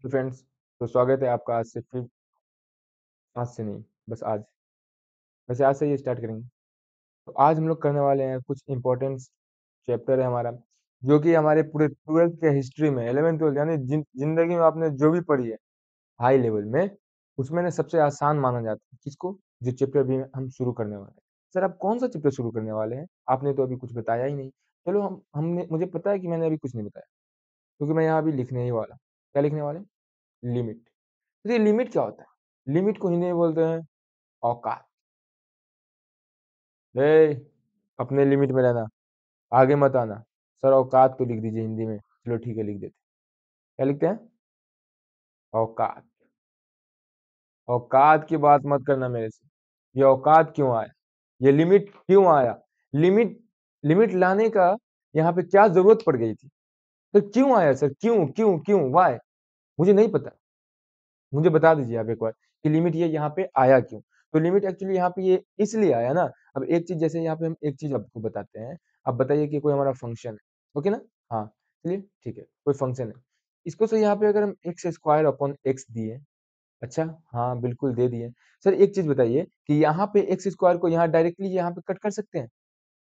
तो फ्रेंड्स, तो स्वागत है आपका आज से फिर। आज से नहीं, बस आज। वैसे आज से ही स्टार्ट करेंगे। तो आज हम लोग करने वाले हैं कुछ इंपॉर्टेंट चैप्टर है हमारा, जो कि हमारे पूरे 12th के हिस्ट्री में 11th 12th यानी जिंदगी में आपने जो भी पढ़ी है हाई लेवल में, उसमें ना सबसे आसान माना जाता है किसको? जो चैप्टर अभी हम शुरू करने वाले हैं। सर, आप कौन सा चैप्टर शुरू करने वाले हैं? आपने तो अभी कुछ बताया ही नहीं। चलो, हमने मुझे पता है कि मैंने अभी कुछ नहीं बताया, क्योंकि मैं यहाँ अभी लिखने ही वाला। क्या लिखने वाले? लिमिट। तो ये लिमिट क्या होता है? लिमिट को हिंदी में बोलते हैं औकात। ए, अपने लिमिट में रहना, आगे मत आना। सर, औकात तो लिख दीजिए हिंदी में। चलो ठीक है, लिख देते। क्या लिखते हैं? औकात। औकात की बात मत करना मेरे से। ये औकात क्यों आया? ये लिमिट क्यों आया? लिमिट लिमिट लाने का यहाँ पे क्या जरूरत पड़ गई थी? तो क्यों आया सर? क्यों क्यों क्यों वाई? मुझे नहीं पता। मुझे बता दीजिए आप एक बार कि लिमिट ये यहाँ पे आया क्यों? तो लिमिट एक्चुअली यहाँ पे ये इसलिए आया ना। अब एक चीज, जैसे यहाँ पे हम एक चीज आपको बताते हैं। आप बताइए कि कोई हमारा फंक्शन है, ओके ना? हाँ, चलिए ठीक है, कोई फंक्शन है। इसको से यहाँ पे अगर हम एक्स स्क्वायर अपॉन एक्स दिए। अच्छा, हाँ बिल्कुल दे दिए। सर, एक चीज बताइए कि यहाँ पे एक्स स्क्वायर को यहाँ डायरेक्टली यहाँ पे कट कर सकते हैं?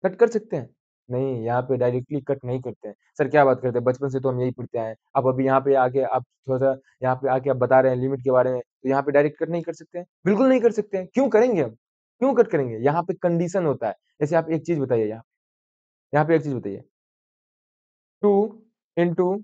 कट कर सकते हैं? नहीं, यहाँ पे डायरेक्टली कट नहीं करते हैं। सर, क्या बात करते हैं, बचपन से तो हम यही पढ़ते आए हैं। आप अभी यहाँ पे आके आप थोड़ा-सा यहाँ पे आके आप बता रहे हैं लिमिट के बारे में, तो यहाँ पे डायरेक्ट कट नहीं कर सकते हैं? बिल्कुल नहीं कर सकते हैं। क्यों करेंगे हम? क्यों कट करेंगे? यहाँ पे कंडीशन होता है। जैसे आप एक चीज़ बताइए यहाँ पे एक चीज़ बताइए। 2 इंटू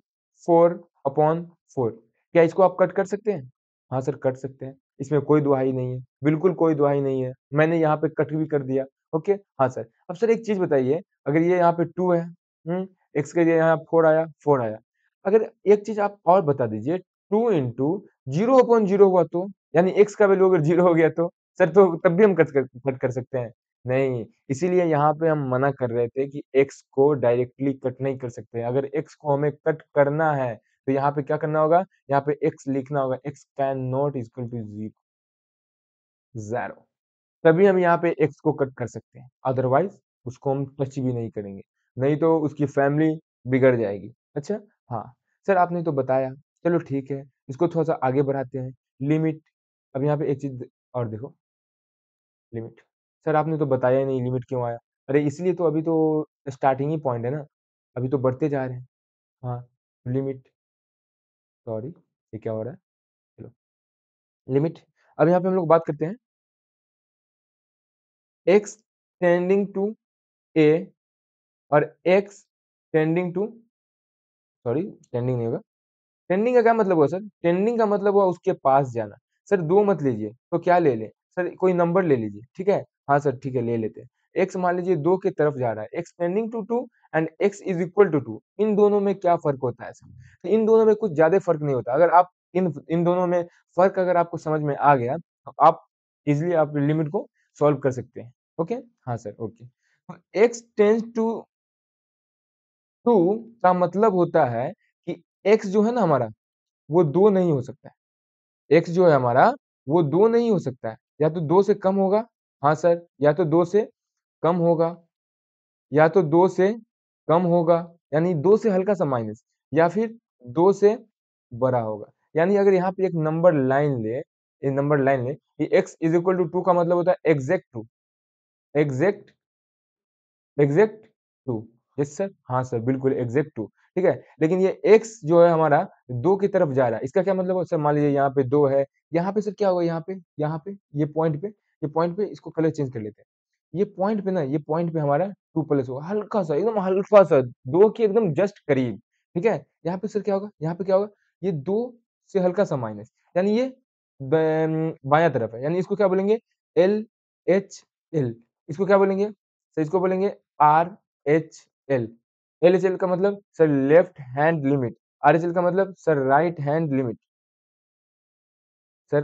4 अपॉन 4, क्या इसको आप कट कर सकते हैं? हाँ सर, कट सकते हैं। इसमें कोई दुहाई नहीं है, बिल्कुल कोई दुहाई नहीं है। मैंने यहाँ पे कट भी कर दिया। ओके, हाँ सर। अब सर एक चीज बताइए, अगर ये यहाँ पे 2 है, एक्स के लिए यहाँ 4 आया, 4 आया। अगर एक चीज आप और बता दीजिए, 2 इंटू 0 अपॉन 0 हुआ तो, यानी एक्स का वैल्यू अगर 0 हो गया तो सर, तो तब भी हम कट कर सकते हैं? नहीं, इसीलिए यहाँ पे हम मना कर रहे थे कि एक्स को डायरेक्टली कट नहीं कर सकते। अगर एक्स को हमें कट करना है तो यहाँ पे क्या करना होगा? यहाँ पे एक्स लिखना होगा। X can not equal to zero. तभी हम यहाँ पे एक्स को कट कर सकते हैं, अदरवाइज उसको हम टच भी नहीं करेंगे। नहीं तो उसकी फैमिली बिगड़ जाएगी। अच्छा, हाँ। सर, आपने तो बताया, चलो ठीक है, इसको थोड़ा सा आगे बढ़ाते हैं। लिमिट। अब यहाँ पे एक चीज और देखो, लिमिट। सर, आपने तो बताया ही नहीं लिमिट क्यों आया? अरे इसलिए तो, अभी तो स्टार्टिंग ही पॉइंट है ना, अभी तो बढ़ते जा रहे हैं। हाँ, लिमिट। सॉरी, ये क्या हो रहा है? चलो, लिमिट। अब यहाँ पे हम लोग बात करते हैं एक्स टेंडिंग टू ए और X tending to, sorry, tending नहीं होगा। टेंडिंग का क्या मतलब हुआ सर? टेंडिंग का मतलब हुआ उसके पास जाना। सर, दो मत लीजिए, तो क्या ले लें? सर, कोई नंबर ले लीजिए, ठीक है? हाँ सर, ठीक है, ले लेते हैं। एक्स मान लीजिए 2 की तरफ जा रहा है, X tending to 2 and X is equal to 2। इन दोनों में क्या फर्क होता है सर? तो इन दोनों में कुछ ज्यादा फर्क नहीं होता। अगर आप इन दोनों में फर्क अगर आपको समझ में आ गया, तो आप इजिली आप लिमिट को सॉल्व कर सकते हैं। ओके, हाँ सर, ओके। तो एक्स टेंस टू 2 का मतलब होता है कि एक्स जो है ना हमारा, वो 2 नहीं हो सकता है। एक्स जो है हमारा, वो 2 नहीं हो सकता है। या तो 2 से कम होगा, हाँ सर, या तो 2 से कम होगा, या तो 2 से कम होगा, यानी 2 से हल्का-सा माइनस, या फिर 2 से बड़ा होगा। यानी अगर यहाँ पे एक नंबर लाइन ले, कि x इज़ इक्वल टू 2 का मतलब होता है exact 2, exact exact two. Yes sir, हाँ सर, बिल्कुल एग्जैक्ट टू। ठीक है, लेकिन ये एक्स जो है हमारा 2 की तरफ जा रहा है, इसका क्या मतलब है सर? मान लीजिए यहाँ पे 2 है, यहाँ पे सर क्या होगा? यहाँ पे ये पॉइंट पे इसको कलर चेंज कर लेते हैं। ये पॉइंट पे हमारा 2 प्लस होगा, हल्का सा, एकदम हल्का सा, 2 के एकदम जस्ट करीब। ठीक है, यहाँ पे सर क्या होगा? यहाँ पे क्या होगा? ये 2 से हल्का सा माइनस, यानी ये बायां तरफ है, यानी इसको क्या बोलेंगे? L H L. इसको क्या बोलेंगे? तो इसको बोलेंगे R H L. L H L का मतलब sir left hand limit, R H L का मतलब sir right hand limit. Sir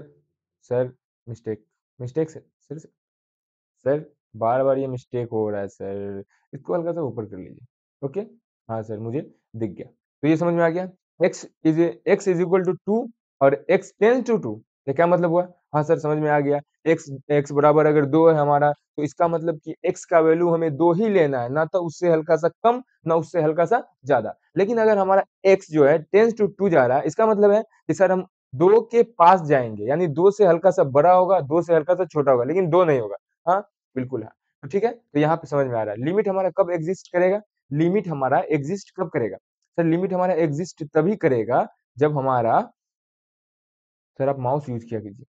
sir mistake, mistake sir sir, बार बार ये मिस्टेक हो रहा है सर, इसको हल्का सा ऊपर कर लीजिए। ओके, हाँ सर, मुझे दिख गया। तो ये समझ में आ गया। एक्स इज इक्वल टू 2 और एक्स टेंस टू 2, ये क्या मतलब हुआ? हाँ सर समझ में आ गया। एक्स एक्स बराबर अगर 2 है हमारा, तो इसका मतलब कि एक्स का वैल्यू हमें 2 ही लेना है, ना तो उससे हल्का सा कम, ना उससे हल्का सा ज्यादा। लेकिन अगर हमारा एक्स जो है टेंस टू 2 जा रहा है, इसका मतलब है कि सर हम 2 के पास जाएंगे, यानी 2 से हल्का सा बड़ा होगा, 2 से हल्का सा छोटा होगा, लेकिन 2 नहीं होगा। हाँ बिल्कुल है। तो ठीक है, तो यहाँ पे समझ में आ रहा है लिमिट हमारा कब एग्जिस्ट करेगा। लिमिट हमारा एग्जिस्ट कब करेगा सर? लिमिट हमारा एग्जिस्ट तभी करेगा जब हमारा, सर आप माउस यूज किया कीजिए,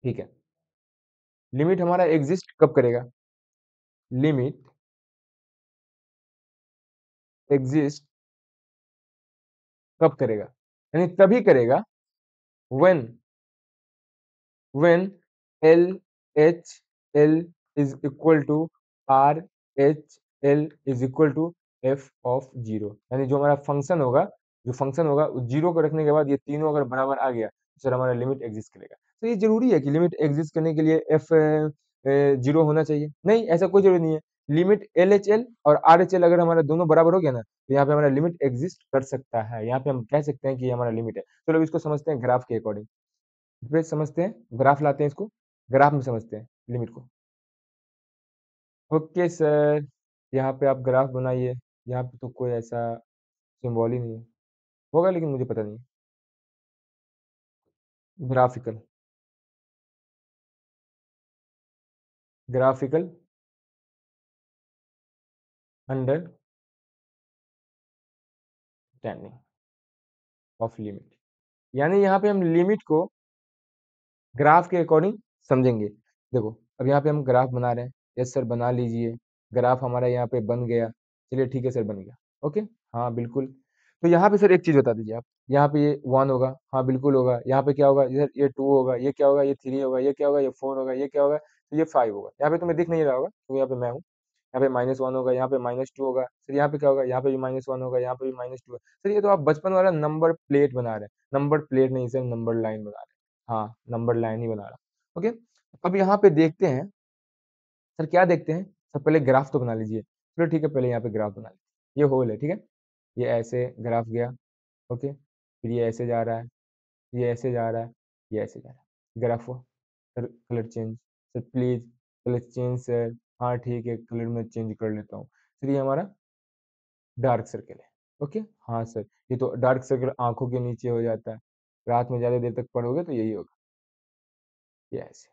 ठीक है। लिमिट हमारा एग्जिस्ट कब करेगा? लिमिट एग्जिस्ट कब करेगा, यानी तभी करेगा when when L H L is equal to R H L is equal to F of zero. यानी जो हमारा फंक्शन होगा, जो फंक्शन होगा जीरो को रखने के बाद ये तीनों अगर बराबर आ गया तो सर हमारा लिमिट एग्जिस्ट करेगा। तो ये जरूरी है कि लिमिट एग्जिस्ट करने के लिए एफ जीरो होना चाहिए? नहीं, ऐसा कोई जरूरी नहीं है। लिमिट एल एच एल और आर एच एल अगर हमारा दोनों बराबर हो गया ना, तो यहाँ पे हमारा लिमिट एग्जिस्ट कर सकता है। यहाँ पे हम कह सकते हैं कि ये हमारा लिमिट है। चलो इसको समझते हैं ग्राफ के अकॉर्डिंग। फिर समझते हैं, ग्राफ लाते हैं इसको, ग्राफ में समझते हैं लिमिट को। ओके सर, यहाँ पे आप ग्राफ बनाइए। यहाँ पे तो कोई ऐसा सिंबल ही नहीं है, होगा लेकिन मुझे पता नहीं। Graphical, graphical understanding of limit. यानी यहाँ पे हम लिमिट को ग्राफ के अकॉर्डिंग समझेंगे। देखो अब यहाँ पे हम ग्राफ बना रहे हैं। यस सर बना लीजिए। ग्राफ हमारा यहाँ पे बन गया। चलिए ठीक है सर बन गया। ओके, हाँ बिल्कुल। तो यहाँ पे सर एक चीज बता दीजिए आप, यहाँ पे ये 1 होगा, हाँ बिल्कुल होगा। यहाँ पे क्या होगा, इधर ये 2 होगा, ये क्या होगा, ये 3 होगा, ये क्या होगा, ये 4 होगा, ये क्या होगा, तो ये 5 होगा। यहाँ पे तुम्हें दिख नहीं रहा होगा क्योंकि यहाँ पे मैं हूँ। यहाँ पे -1 होगा, यहाँ पे -2 होगा, फिर यहाँ पे क्या होगा, यहाँ पे भी -1 होगा, यहाँ पे भी -2 होगा। सर ये तो आप बचपन वाला नंबर प्लेट बना रहे हैं। नंबर प्लेट नहीं सर, नंबर लाइन बना रहे हैं। हाँ नंबर लाइन ही बना रहा। ओके, अब यहाँ पे देखते हैं सर, क्या देखते हैं सर, पहले ग्राफ तो बना लीजिए। चलो ठीक है, पहले यहाँ पे ग्राफ बना लीजिए। ये होल है, ठीक है। ये ऐसे ग्राफ गया, ओके, फिर ये ऐसे जा रहा है, ये ऐसे जा रहा है, ये ऐसे जा रहा है, ग्राफ हुआ। Sir colour change, sir please colour change sir. हाँ ठीक है, कलर में चेंज कर लेता हूँ। सर ये हमारा डार्क सर्कल है। ओके, हाँ सर, ये तो डार्क सर्कल आंखों के नीचे हो जाता है, रात में ज्यादा देर तक पढ़ोगे तो यही होगा, ये ऐसे।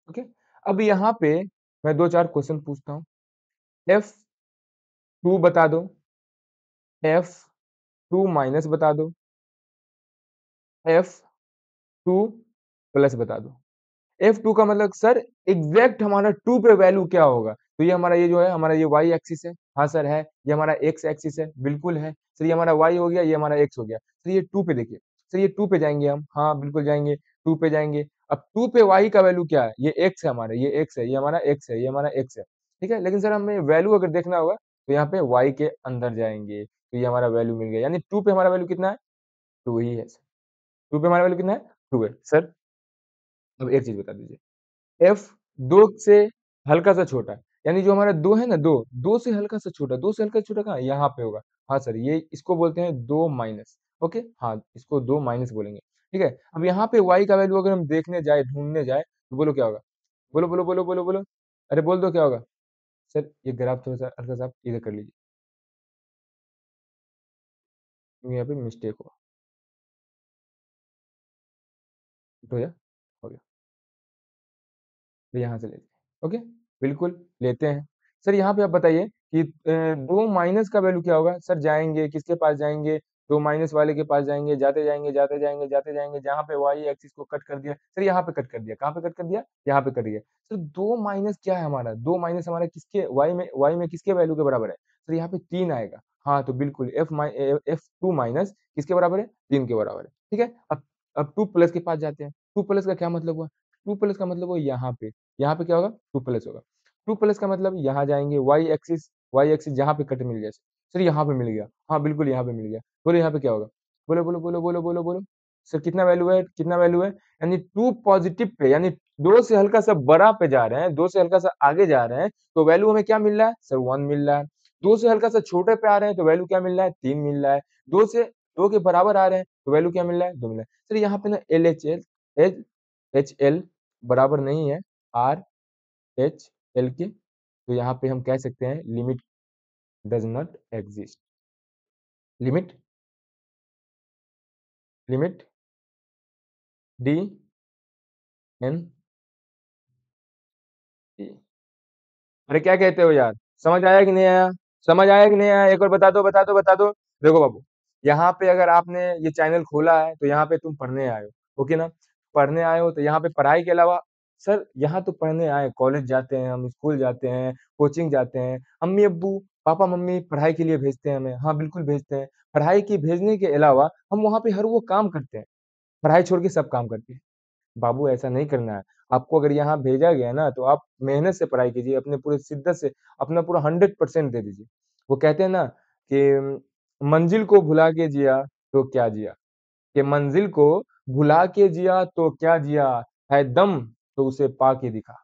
ओके, अब यहाँ पे मैं दो चार क्वेश्चन पूछता हूँ। एफ टू बता दो, एफ टू माइनस बता दो, एफ टू प्लस बता दो। F2 का मतलब सर एग्जैक्ट हमारा 2 पे वैल्यू क्या होगा। तो ये हमारा, ये जो है हमारा ये y एक्सिस है, हाँ सर है। ये हमारा x एक्सिस है, बिल्कुल है सर। ये हमारा y हो गया, ये हमारा x हो गया। सर ये 2 पे देखिए, सर ये 2 पे जाएंगे हम, हाँ बिल्कुल जाएंगे, 2 पे जाएंगे। अब 2 पे y का वैल्यू क्या है, ये x है हमारा, ये x है, ये हमारा x है, ये हमारा x है, ठीक है। लेकिन सर हमें वैल्यू अगर देखना होगा तो यहाँ पे y के अंदर जाएंगे, तो ये हमारा वैल्यू मिल गया। यानी 2 पे हमारा वैल्यू कितना है, 2 ही है सर। 2 पे हमारा वैल्यू कितना है, 2 है सर। अब एक चीज बता दीजिए, एफ दो से हल्का सा छोटा है, यानी जो हमारा दो है ना, दो दो से हल्का सा छोटा, दो से हल्का सा छोटा कहाँ है? यहाँ पे होगा। हाँ सर, ये इसको बोलते हैं दो माइनस। ओके, हाँ इसको दो माइनस बोलेंगे, ठीक है। अब यहाँ पे y का वैल्यू अगर हम देखने जाए, ढूंढने जाए, तो बोलो क्या होगा, बोलो बोलो बोलो बोलो बोलो, अरे बोल दो क्या होगा। सर ये ग्राफ थोड़ा सा हल्का सा आप इधर कर लीजिए, क्योंकि यहाँ पे मिस्टेक हुआ। तो या हो गया, तो यहाँ से लेते हैं। ओके, बिल्कुल लेते हैं। सर यहाँ पे आप बताइए कि दो माइनस का वैल्यू क्या होगा। सर जाएंगे किसके पास जाएंगे, दो माइनस वाले के पास जाएंगे, जाते जाएंगे जाते जाएंगे जाते जाएंगे, जहाँ पे वाई एक्सिस को कट कर दिया, सर यहाँ पे कट कर दिया, कहाँ पे कट कर दिया, यहाँ पे कट दिया। सर दो माइनस क्या है हमारा, दो माइनस हमारा किसके, वाई में किसके वैल्यू के बराबर है। सर यहाँ पे 3 आएगा, हाँ तो बिल्कुल एफ टू माइनस किसके बराबर है, 3 के बराबर है, ठीक है। अब टू प्लस के पास जाते हैं। टू प्लस का क्या मतलब हुआ, टू प्लस का मतलब वो यहाँ पे क्या होगा, टू प्लस होगा। टू प्लस का मतलब यहाँ जाएंगे, वाई एक्सिस जहाँ पे कट मिल गया सर, यहाँ पे मिल गया, हाँ बिल्कुल यहाँ पे मिल गया। बोलो यहाँ पे क्या होगा, बोलो बोलो बोलो बोलो बोलो बोलो। सर कितना वैल्यू है, कितना वैल्यू है, यानी टू पॉजिटिव पे, यानी दो से हल्का सा बड़ा पे जा रहे हैं, दो से हल्का सा आगे जा रहे हैं, तो वैल्यू हमें क्या मिल रहा है सर, 1 मिल रहा है। दो से हल्का सा छोटे पे आ रहे हैं तो वैल्यू क्या मिल रहा है, 3 मिल रहा है। दो से दो के बराबर आ रहे हैं तो वैल्यू क्या मिल रहा है, 2 मिल रहा है। सर यहाँ पे ना L H L H H L बराबर नहीं है आर एच एल के, तो यहाँ पे हम कह सकते हैं limit does not exist. Limit limit D N E. अरे क्या कहते हो यार, समझ आया कि नहीं आया? समझ आया कि नहीं आया? एक और बता दो बता दो बता दो। देखो बाबू, यहाँ पे अगर आपने ये चैनल खोला है तो यहाँ पे तुम पढ़ने आए हो, ओके ना? पढ़ने आए हो तो यहाँ पे पढ़ाई के अलावा, सर यहाँ तो पढ़ने आए, कॉलेज जाते हैं हम, स्कूल जाते हैं, कोचिंग जाते हैं, अम्मी अब्बू पापा मम्मी पढ़ाई के लिए भेजते हैं हमें, हाँ बिल्कुल भेजते हैं। पढ़ाई की भेजने के अलावा हम वहाँ पे हर वो काम करते हैं, पढ़ाई छोड़ के सब काम करते हैं। बाबू ऐसा नहीं करना है। आपको अगर यहाँ भेजा गया है ना, तो आप मेहनत से पढ़ाई कीजिए, अपने पूरे शिद्दत से अपना पूरा 100% दे दीजिए। वो कहते हैं ना कि मंजिल को भुला के जिया तो क्या जिया, कि मंजिल को भुला के जिया तो क्या जिया, है दम तो उसे पा के दिखा।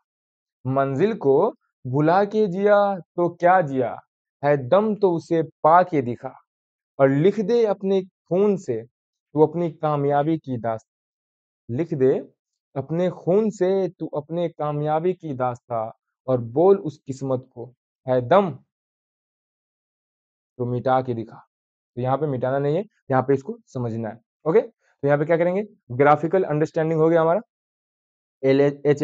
मंजिल को भुला के जिया तो क्या जिया, है दम तो उसे पा के दिखा। और लिख दे अपने खून से तू अपनी कामयाबी की दास्तां, लिख दे अपने खून से तू अपने कामयाबी की दास्तां, और बोल उस किस्मत को, है दम तो मिटा के दिखा। तो यहाँ पे मिटाना नहीं है, यहाँ पे इसको समझना है। ओके, तो यहाँ पे क्या करेंगे, ग्राफिकल अंडरस्टैंडिंग हो गया हमारा। एल एच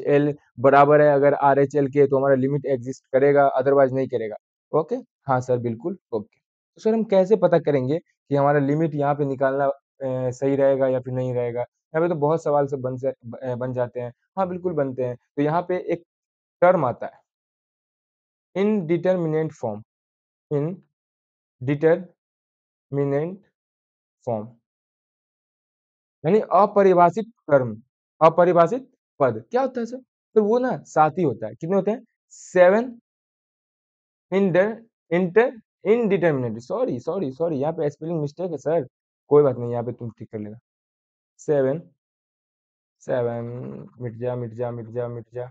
एल बराबर है अगर आर एच एल के, तो हमारा लिमिट एग्जिस्ट करेगा, अदरवाइज नहीं करेगा। ओके, हाँ सर बिल्कुल ओके। तो सर हम कैसे पता करेंगे कि हमारा लिमिट यहाँ पे निकालना सही रहेगा या फिर नहीं रहेगा? यहाँ पे तो बहुत सवाल सब बन जाते हैं। हाँ बिल्कुल बनते हैं। तो यहाँ पे एक टर्म आता है, इनडिटरमिनेट फॉर्म, इनडिटरमिनेट फॉर्म, यानी अपरिभाषित टर्म, अपरिभाषित पद। क्या होता है सर? तो वो ना सात ही होता है। कितने होते हैं? 7 inter inter indeterminate, sorry sorry sorry, यहाँ पे स्पेलिंग मिस्टेक है सर, कोई बात नहीं, यहाँ पे तुम ठीक कर लेना। 7 7, मिट जा मिट जा मिट जा मिट जा,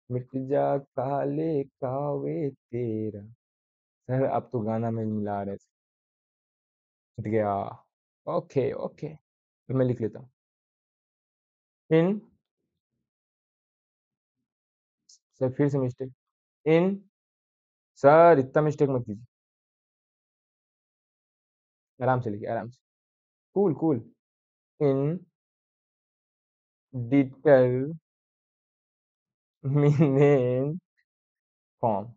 मिट जा काले कावे तेरा। सर अब तो गाना में मिला रहे थे, मिट गया। ओके ओके, तो मैं लिख लेता हूँ, इन, सर फिर से मिस्टेक, इन, सर इतना मिस्टेक मत कीजिए, आराम से लिखिए आराम से, कूल कूल। इन डिटरमिनेट फॉर्म,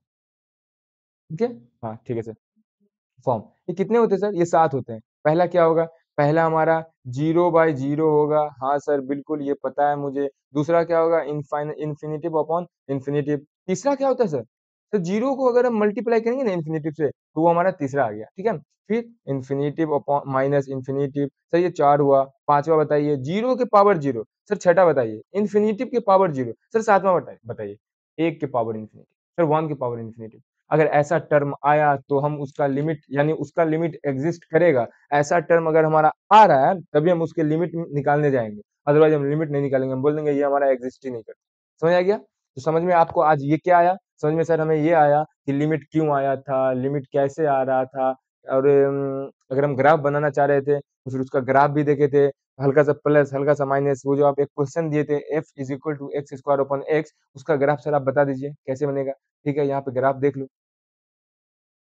ठीक है। हाँ ठीक है सर। फॉर्म, ये कितने होते हैं सर? ये 7 होते हैं। पहला क्या होगा? पहला हमारा 0/0 होगा, हाँ सर बिल्कुल ये पता है मुझे। दूसरा क्या होगा? Infinitive upon infinitive. तीसरा क्या होता है सर? तो जीरो को अगर हम मल्टीप्लाई करेंगे ना इन्फिनिटिव से, तो वो हमारा तीसरा आ गया, ठीक है। फिर infinitive upon minus infinitive, sir ये 4 हुआ। पांचवा बताइए, जीरो के पावर जीरो। सर छठा बताइए, इन्फिनिटिव के पावर जीरो। सर सातवां बताइए, एक के पावर इन्फिनिटिव। सर 1 के पावर इन्फिनिटिव। अगर ऐसा टर्म आया तो हम उसका लिमिट, यानी उसका लिमिट एग्जिस्ट करेगा। ऐसा टर्म अगर हमारा आ रहा है तभी हम उसके लिमिट निकालने जाएंगे, अदरवाइज हम लिमिट नहीं निकालेंगे, हम बोल देंगे ये हमारा एग्जिस्ट ही नहीं करता। समझ आ गया? तो समझ में आपको आज ये क्या आया? समझ में सर हमें ये आया कि लिमिट क्यों आया था, लिमिट कैसे आ रहा था, और अगर हम ग्राफ बनाना चाह रहे थे तो फिर उसका ग्राफ भी देखे थे, हल्का सा प्लस हल्का सा माइनस। वो जो आप एक क्वेश्चन दिए थे, F is equal to X square upon X, उसका ग्राफ सर आप बता दीजिए कैसे बनेगा। ठीक है, यहाँ पे ग्राफ देख लो,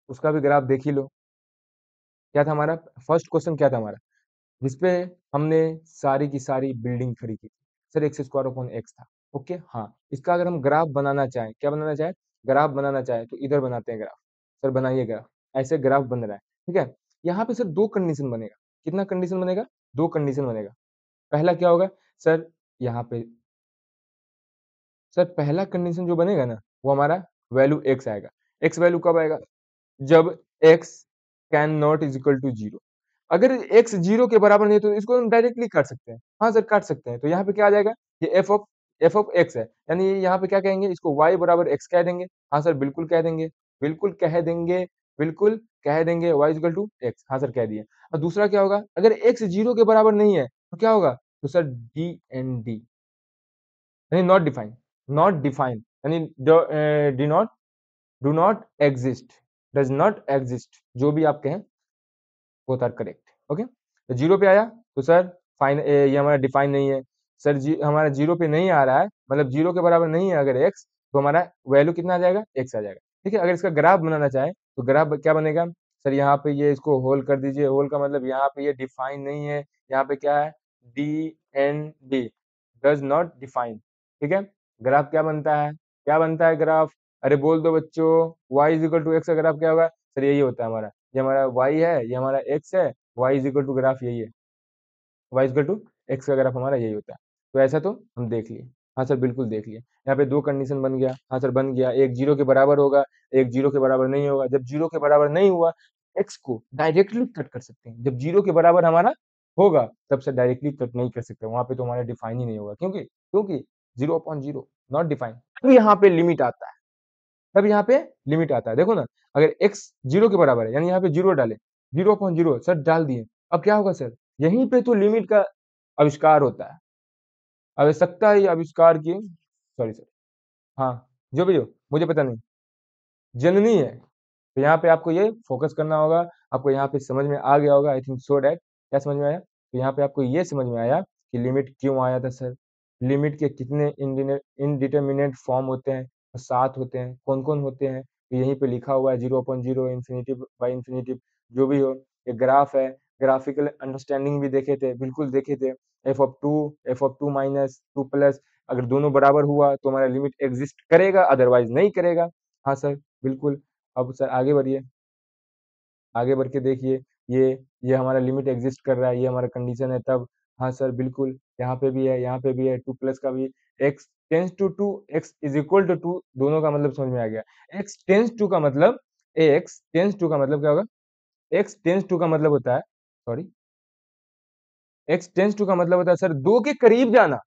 उसका भी ग्राफ देख ही लो। क्या था हमारा फर्स्ट क्वेश्चन? क्या था हमारा जिसपे हमने सारी की सारी बिल्डिंग खड़ी की थी? Sir x square upon x था। ओके, हाँ इसका अगर हम ग्राफ बनाना चाहें, क्या बनाना चाहें? ग्राफ बनाना चाहें तो इधर बनाते हैं ग्राफ। सर बनाइए ग्राफ, ऐसे ग्राफ बन रहा है, ठीक है। यहाँ पे सर दो कंडीशन बनेगा। कितना कंडीशन बनेगा? दो कंडीशन बनेगा। पहला क्या होगा सर? यहाँ पे सर पहला कंडीशन जो बनेगा ना, वो हमारा वैल्यू एक्स आएगा। एक्स वैल्यू कब आएगा? जब x can not is equal to zero. अगर x जीरो के बराबर नहीं है तो इसको हम डायरेक्टली काट सकते हैं। हाँ सर काट सकते हैं। तो यहाँ पे क्या आ जाएगा? ये f ऑफ x है, यानी यहाँ पे क्या कहेंगे? इसको y बराबर x कह देंगे। हाँ सर बिल्कुल कह देंगे, बिल्कुल कह देंगे, बिल्कुल कह देंगे y इक्वल टू x। हाँ सर कह दिए। और दूसरा क्या होगा? अगर x जीरो के बराबर नहीं है तो क्या होगा? तो सर डी एन डी, यानी नॉट डिफाइन, नॉट डिफाइन, यानी D not, do not exist, does not exist, जो भी आप कहें बोथ आर करेक्ट। ओके, तो जीरो पे आया तो सर फाइन, ये हमारा डिफाइन नहीं है। सर हमारा 0 पे नहीं आ रहा है, मतलब 0 के बराबर नहीं है अगर x, तो हमारा वैल्यू कितना आ जाएगा, x आ जाएगा। ठीक है, अगर इसका ग्राफ बनाना चाहे तो ग्राफ क्या बनेगा, सर यहाँ पे ये इसको होल कर दीजिए, होल का मतलब यहाँ पे ये डिफाइन नहीं है, यहाँ पे क्या है, D N D, does not define. ठीक है, ग्राफ क्या बनता है, क्या बनता है ग्राफ, अरे बोल दो बच्चों, y is equal to X का ग्राफ क्या होगा, सर यही होता है हमारा, ये हमारा y है, ये हमारा x है, y is equal to graph यही है, y इक्वल टू एक्स का ग्राफ हमारा यही होता है। तो ऐसा तो हम देख लिए, हाँ सर बिल्कुल देख लिए, यहाँ पे दो कंडीशन बन गया, हाँ सर बन गया, एक 0 के बराबर होगा, एक 0 के बराबर नहीं होगा। जब 0 के बराबर नहीं हुआ, x को डायरेक्टली कट कर सकते हैं, जब 0 के बराबर हमारा होगा तब से डायरेक्टली कट नहीं कर सकते, वहां पे तो हमारा डिफाइन ही नहीं होगा, क्योंकि क्योंकि 0/0 नॉट डिफाइन। तो यहाँ पे लिमिट आता है, तब यहाँ पे लिमिट आता है, देखो ना, अगर x 0 के बराबर है, यानी यहाँ पे 0 डाले, 0/0 सर डाल दिए, अब क्या होगा सर, यहीं पे तो लिमिट का आविष्कार होता है, आवश्यकता ही आविष्कार की, सॉरी सर, हाँ जो भी हो मुझे पता नहीं, जननी है। तो यहाँ पे आपको ये फोकस करना होगा, आपको यहाँ पे समझ में आ गया होगा, आई थिंक सो डैट, क्या समझ में आया, तो यहाँ पे आपको ये समझ में आया कि लिमिट क्यों आया था सर, लिमिट के कितने इनडिटर्मिनेट फॉर्म होते हैं, 7 होते हैं, कौन कौन होते हैं, तो यहीं पे लिखा हुआ है, 0/0, इन्फिनिटिव बाई इन्फिनिटिव, जो भी हो, ये ग्राफ है, ग्राफिकल अंडरस्टैंडिंग भी देखे थे, बिल्कुल देखे थे, f(2), f(2 माइनस 2 प्लस), अगर दोनों बराबर हुआ तो हमारा लिमिट एग्जिस्ट करेगा, अदरवाइज नहीं करेगा। हाँ सर बिल्कुल। अब सर आगे बढ़िए, आगे बढ़ के देखिए, ये हमारा लिमिट एग्जिस्ट कर रहा है, ये हमारा कंडीशन है तब, हाँ सर बिल्कुल, यहाँ पे भी है, यहाँ पे भी है, 2 प्लस का भी, x tends to 2, x is equal to 2, दोनों का मतलब समझ में आ गया, x टेंस टू का मतलब, x टेंस टू का मतलब क्या होगा, x टेंस टू का मतलब होता है, सॉरी, x टेंस टू का मतलब होता है सर 2 के करीब जाना,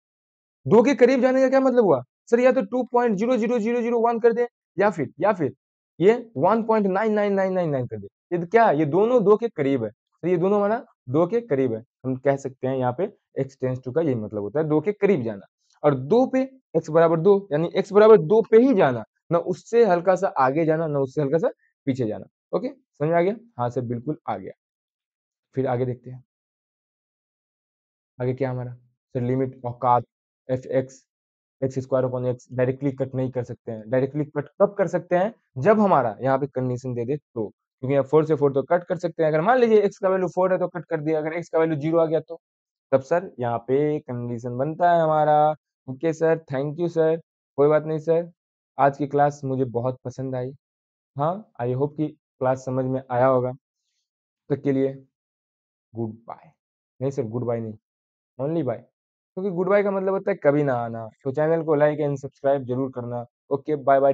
2 के करीब जाने का क्या मतलब हुआ, सर या तो 2.00001 कर दे, या फिर ये 1.99999 कर दे, ये तो क्या है, ये दोनों 2 के करीब है, तो ये दोनों हमारा 2 के करीब है, हम कह सकते हैं यहाँ पे x टेंस टू का यही मतलब होता है 2 के करीब जाना, और 2 पे x बराबर 2, यानी x बराबर 2 पे ही जाना, ना उससे हल्का सा आगे जाना, ना उससे हल्का सा पीछे जाना। ओके, समझ में आ गया, हाँ सर बिल्कुल आ गया। फिर आगे देखते हैं, आगे क्या हमारा, सर लिमिट औकात F x square upon x directly cut नहीं कर सकते हैं, डायरेक्टली कट कब कर सकते हैं, जब हमारा यहाँ पे कंडीशन दे दे तो, क्योंकि यहाँ 4 से 4 तो कट कर सकते हैं, अगर मान लीजिए x का वैल्यू 4 है तो कट कर दिया, अगर x का वैल्यू 0 आ गया तो, तब सर यहाँ पे कंडीशन बनता है हमारा। Okay sir, thank you sir, कोई बात नहीं सर, आज की क्लास मुझे बहुत पसंद आई, हाँ आई होप कि क्लास समझ में आया होगा, तक के लिए गुड बाय, नहीं सर गुड बाय नहीं, ओनली बाय, क्योंकि गुड बाय का मतलब होता है कभी ना आना, तो चैनल को लाइक एंड सब्सक्राइब जरूर करना। Okay bye bye.